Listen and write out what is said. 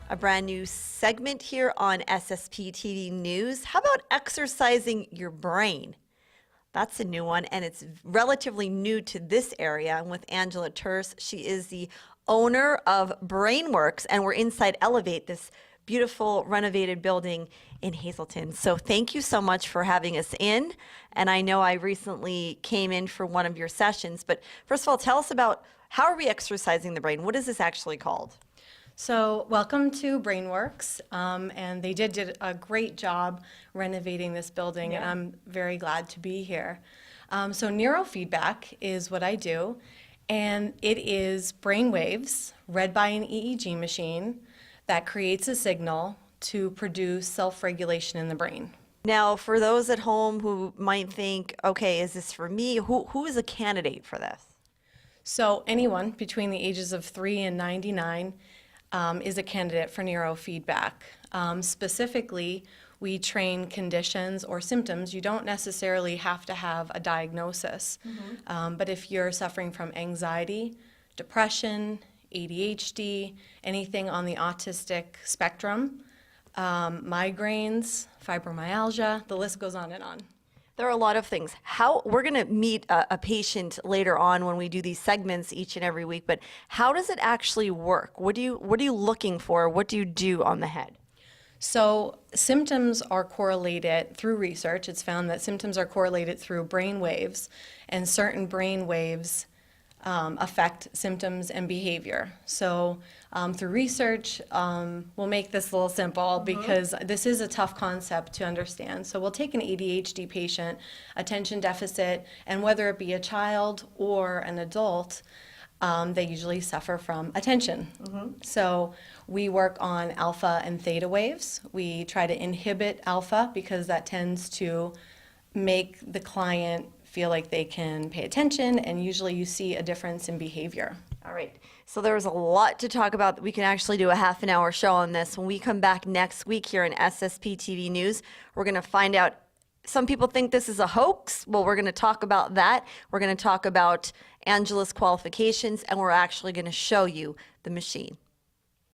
A brand new segment here on SSPTV News. How about exercising your brain? That's a new one, and it's relatively new to this area. I'm with Angela Terse. She is the owner of BrainWorkz, and we're inside Elevate, this beautiful renovated building in Hazleton. So thank you so much for having us in. And I know I recently came in for one of your sessions, but first of all, tell us about how are we exercising the brain? What is this actually called? So welcome to BrainWorkz, and they did a great job renovating this building, and I'm very glad to be here. So neurofeedback is what I do, and it is brain waves read by an EEG machine that creates a signal to produce self-regulation in the brain. Now, for those at home who might think, okay, is this for me? Who is a candidate for this? So anyone between the ages of 3 and 99 is a candidate for neurofeedback. Specifically, we train conditions or symptoms. You don't necessarily have to have a diagnosis, but if you're suffering from anxiety, depression, ADHD, anything on the autistic spectrum, migraines, fibromyalgia, the list goes on and on. There are a lot of things. We're going to meet a patient later on when we do these segments each and every week, but how does it actually work? What are you looking for? What do you do on the head? So symptoms are correlated through research. It's found that symptoms are correlated through brain waves, and certain brain waves affect symptoms and behavior. So through research, we'll make this a little simple because this is a tough concept to understand. So we'll take an ADHD patient, attention deficit, and whether it be a child or an adult, they usually suffer from attention. So we work on alpha and theta waves. We try to inhibit alpha because that tends to make the client feel like they can pay attention, and usually you see a difference in behavior. All right. So there's a lot to talk about. We can actually do a half-an-hour show on this. When we come back next week here in SSPTV News, we're going to find out. Some people think this is a hoax. Well, we're going to talk about that. We're going to talk about Angela's qualifications, and we're actually going to show you the machine.